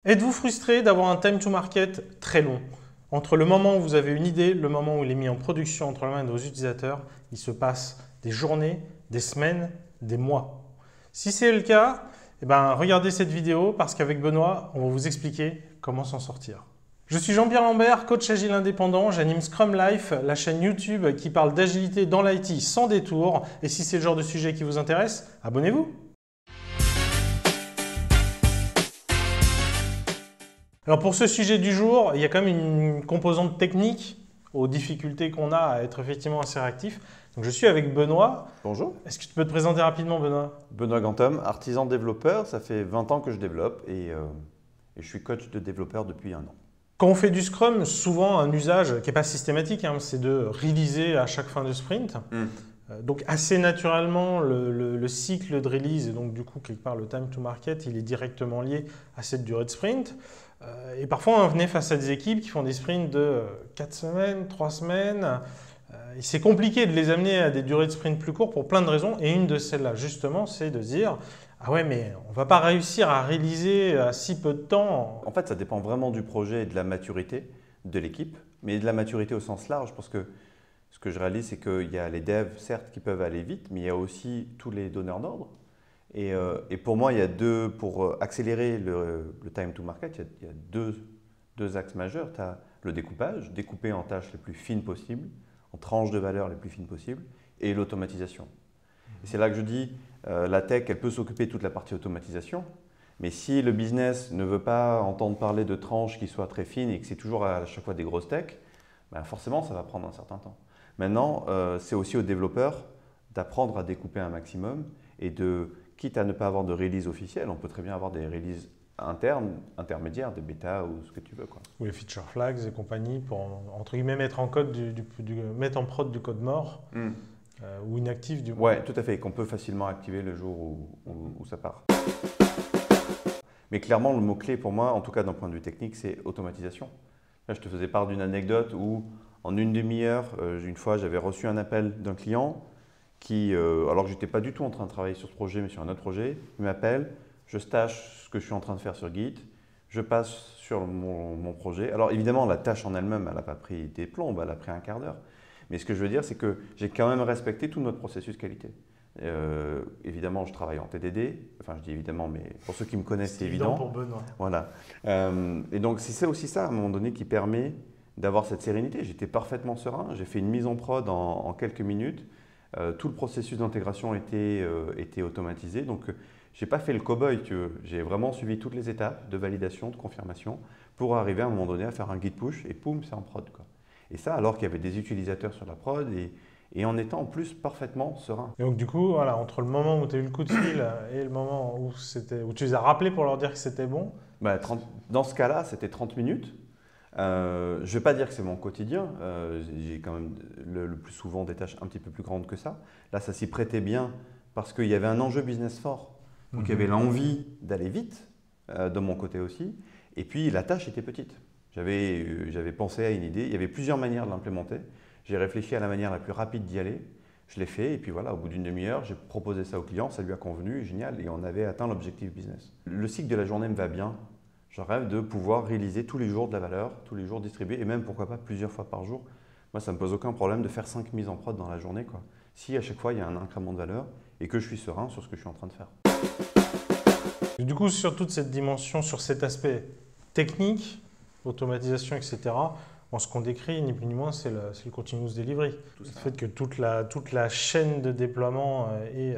Êtes-vous frustré d'avoir un time to market très long? Entre le moment où vous avez une idée, le moment où il est mis en production entre les mains de vos utilisateurs, il se passe des journées, des semaines, des mois. Si c'est le cas, regardez cette vidéo parce qu'avec Benoît, on va vous expliquer comment s'en sortir. Je suis Jean-Pierre Lambert, coach agile indépendant. J'anime Scrum Life, la chaîne YouTube qui parle d'agilité dans l'IT sans détour. Et si c'est le genre de sujet qui vous intéresse, abonnez-vous. Alors pour ce sujet du jour, il y a quand même une composante technique aux difficultés qu'on a à être effectivement assez réactif. Donc je suis avec Benoît. Bonjour. Est-ce que tu peux te présenter rapidement, Benoît? Benoît Gantom, artisan développeur, ça fait 20 ans que je développe et je suis coach de développeur depuis 1 an. Quand on fait du Scrum, souvent un usage qui n'est pas systématique, c'est de releaser à chaque fin de sprint. Donc assez naturellement, le cycle de release et donc du coup quelque part le time to market, il est directement lié à cette durée de sprint. Et parfois on venait face à des équipes qui font des sprints de 4 semaines, 3 semaines. Et c'est compliqué de les amener à des durées de sprint plus courtes pour plein de raisons. Et une de celles-là justement, c'est de dire ah ouais mais on ne va pas réussir à réaliser à si peu de temps. En fait, ça dépend vraiment du projet et de la maturité de l'équipe, mais de la maturité au sens large parce que ce que je réalise, c'est qu'il y a les devs, certes, qui peuvent aller vite, mais il y a aussi tous les donneurs d'ordre. Et pour moi, il y a pour accélérer le time to market, il y a deux axes majeurs. Tu as le découpage, découper en tâches les plus fines possibles, en tranches de valeur les plus fines possibles, et l'automatisation. Et c'est là que je dis, la tech, elle peut s'occuper de toute la partie automatisation, mais si le business ne veut pas entendre parler de tranches qui soient très fines et que c'est toujours à chaque fois des grosses tech, ben forcément, ça va prendre un certain temps. Maintenant, c'est aussi aux développeurs d'apprendre à découper un maximum et quitte à ne pas avoir de release officielle, on peut très bien avoir des releases internes, intermédiaires, des bêtas ou ce que tu veux, quoi. Ou les feature flags et compagnie pour entre guillemets mettre en code mettre en prod du code mort ou inactif du. Ouais, tout à fait, qu'on peut facilement activer le jour où ça part. Mais clairement, le mot-clé pour moi, en tout cas d'un point de vue technique, c'est automatisation. Là, je te faisais part d'une anecdote où en une demi-heure, une fois, j'avais reçu un appel d'un client qui, alors que je n'étais pas du tout en train de travailler sur ce projet, mais sur un autre projet, il m'appelle, je stache ce que je suis en train de faire sur Git, je passe sur mon projet. Alors évidemment, la tâche en elle-même, elle n'a pas pris des plombes, elle a pris un quart d'heure. Mais ce que je veux dire, c'est que j'ai quand même respecté tout notre processus qualité. Évidemment, je travaille en TDD, enfin je dis évidemment, mais pour ceux qui me connaissent, c'est évident. Pour Benoît. Voilà. Et donc c'est aussi ça, à un moment donné, qui permet d'avoir cette sérénité. J'étais parfaitement serein, j'ai fait une mise en prod en quelques minutes. Tout le processus d'intégration était automatisé. Donc, je n'ai pas fait le cow-boy, j'ai vraiment suivi toutes les étapes de validation, de confirmation pour arriver à un moment donné à faire un git push et poum, c'est en prod, quoi. Et ça, alors qu'il y avait des utilisateurs sur la prod et en étant en plus parfaitement serein. Et donc du coup, voilà, entre le moment où tu as eu le coup de fil et le moment où tu les as rappelés pour leur dire que c'était bon. Dans ce cas-là, c'était 30 minutes. Je ne vais pas dire que c'est mon quotidien, j'ai quand même le plus souvent des tâches un petit peu plus grandes que ça. Là, ça s'y prêtait bien parce qu'il y avait un enjeu business fort. Donc, il y avait l'envie d'aller vite de mon côté aussi. Et puis, la tâche était petite. J'avais pensé à une idée, il y avait plusieurs manières de l'implémenter. J'ai réfléchi à la manière la plus rapide d'y aller. Je l'ai fait et puis voilà, au bout d'une demi-heure, j'ai proposé ça au client, ça lui a convenu, génial, et on avait atteint l'objectif business. Le cycle de la journée me va bien. Je rêve de pouvoir réaliser tous les jours de la valeur, tous les jours distribuer, et même pourquoi pas plusieurs fois par jour. Moi, ça ne me pose aucun problème de faire 5 mises en prod dans la journée, quoi. Si à chaque fois, il y a un incrément de valeur et que je suis serein sur ce que je suis en train de faire. Et du coup, sur toute cette dimension, sur cet aspect technique, automatisation, etc., ce qu'on décrit, ni plus ni moins, c'est le continuous delivery. Le fait que toute la chaîne de déploiement est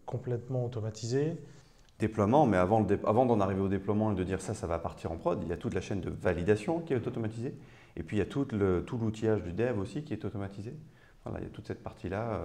complètement automatisée. Déploiement, mais avant d'en arriver au déploiement et de dire ça va partir en prod, il y a toute la chaîne de validation qui est automatisée. Et puis il y a tout l'outillage du dev aussi qui est automatisé. Voilà, il y a toute cette partie-là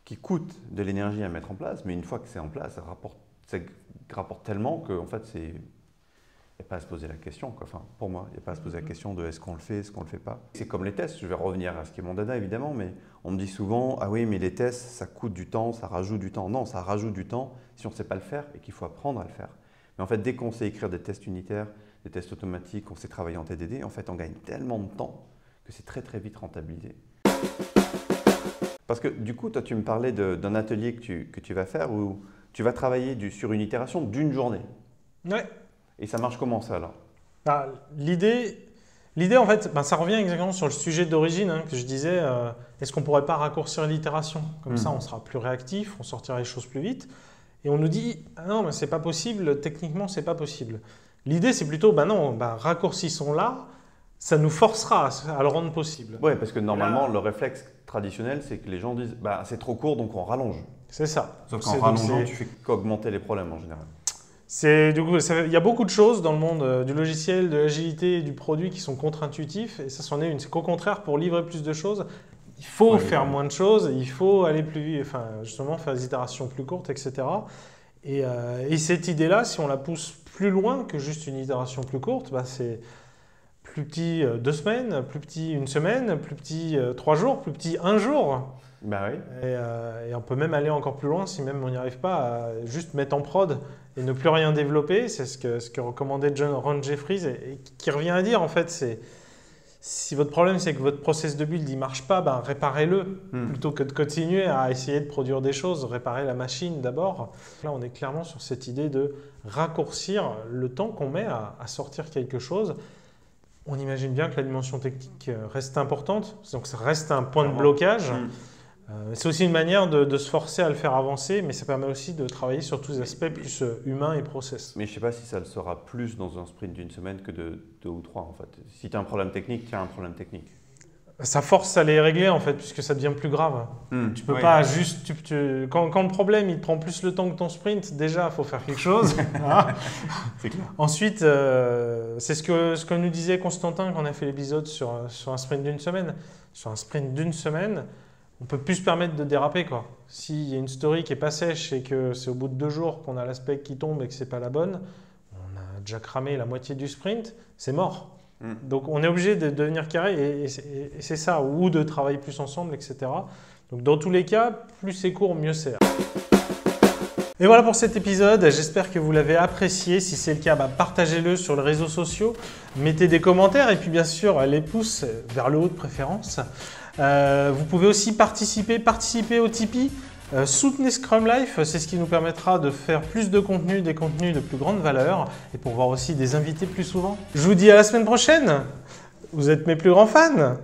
qui coûte de l'énergie à mettre en place, mais une fois que c'est en place, ça rapporte tellement qu'en fait, il n'y a pas à se poser la question, quoi. Enfin, pour moi, il n'y a pas à se poser la question de est-ce qu'on le fait, est-ce qu'on ne le fait pas. C'est comme les tests, je vais revenir à ce qui est mon dada évidemment, mais on me dit souvent « Ah oui, mais les tests, ça coûte du temps, ça rajoute du temps ». Non, ça rajoute du temps si on ne sait pas le faire et qu'il faut apprendre à le faire. Mais en fait, dès qu'on sait écrire des tests unitaires, des tests automatiques, qu'on sait travailler en TDD, en fait, on gagne tellement de temps que c'est très très vite rentabilisé. Parce que du coup, toi, tu me parlais d'un atelier que tu vas faire où tu vas travailler sur une itération d'une journée. Ouais. Et ça marche comment ça alors? L'idée, en fait, ça revient exactement sur le sujet d'origine que je disais. Est-ce qu'on ne pourrait pas raccourcir l'itération? Comme ça, on sera plus réactif, on sortira les choses plus vite. Et on nous dit, ah non, mais c'est pas possible, techniquement, c'est pas possible. L'idée, c'est plutôt, non, raccourcissons-la, ça nous forcera à le rendre possible. Oui, parce que normalement, le réflexe traditionnel, c'est que les gens disent, c'est trop court, donc on rallonge. C'est ça. Sauf qu'en rallongeant, tu fais qu'augmenter les problèmes en général. Du coup, il y a beaucoup de choses dans le monde du logiciel, de l'agilité et du produit qui sont contre-intuitifs. Et ça, c'en est une. C'est qu'au contraire, pour livrer plus de choses, il faut faire moins de choses, il faut aller plus vite, justement faire des itérations plus courtes, etc. Et cette idée-là, si on la pousse plus loin que juste une itération plus courte, c'est plus petit 2 semaines, plus petit 1 semaine, plus petit 3 jours, plus petit 1 jour. Oui. Et on peut même aller encore plus loin si même on n'y arrive pas à juste mettre en prod et ne plus rien développer. C'est ce que recommandait Ron Jeffries et qui revient à dire en fait, c'est si votre problème c'est que votre process de build ne marche pas, réparez-le plutôt que de continuer à essayer de produire des choses, réparer la machine d'abord. Là on est clairement sur cette idée de raccourcir le temps qu'on met à sortir quelque chose. On imagine bien que la dimension technique reste importante, donc ça reste un point de blocage. C'est aussi une manière de se forcer à le faire avancer, mais ça permet aussi de travailler sur tous les aspects plus humains et process. Mais je ne sais pas si ça le sera plus dans un sprint d'1 semaine que de 2 ou 3 en fait. Si tu as un problème technique, tu as un problème technique. Ça force à les régler en fait, puisque ça devient plus grave. Tu peux pas juste… Quand le problème il prend plus le temps que ton sprint, déjà il faut faire quelque chose. C'est clair. Ensuite, c'est ce que nous disait Constantin quand on a fait l'épisode sur un sprint d'1 semaine. Sur un sprint d'1 semaine, on peut plus se permettre de déraper, quoi. S'il y a une story qui est pas sèche et que c'est au bout de 2 jours qu'on a l'aspect qui tombe et que c'est pas la bonne, on a déjà cramé la moitié du sprint, c'est mort. Donc on est obligé de devenir carré et c'est ça, ou de travailler plus ensemble, etc. Donc dans tous les cas, plus c'est court, mieux c'est. Et voilà pour cet épisode, j'espère que vous l'avez apprécié. Si c'est le cas, partagez-le sur les réseaux sociaux, mettez des commentaires et puis bien sûr les pouces vers le haut de préférence. Vous pouvez aussi participer au Tipeee. Soutenez Scrum Life, c'est ce qui nous permettra de faire plus de contenu, des contenus de plus grande valeur et pour voir aussi des invités plus souvent. Je vous dis à la semaine prochaine. Vous êtes mes plus grands fans.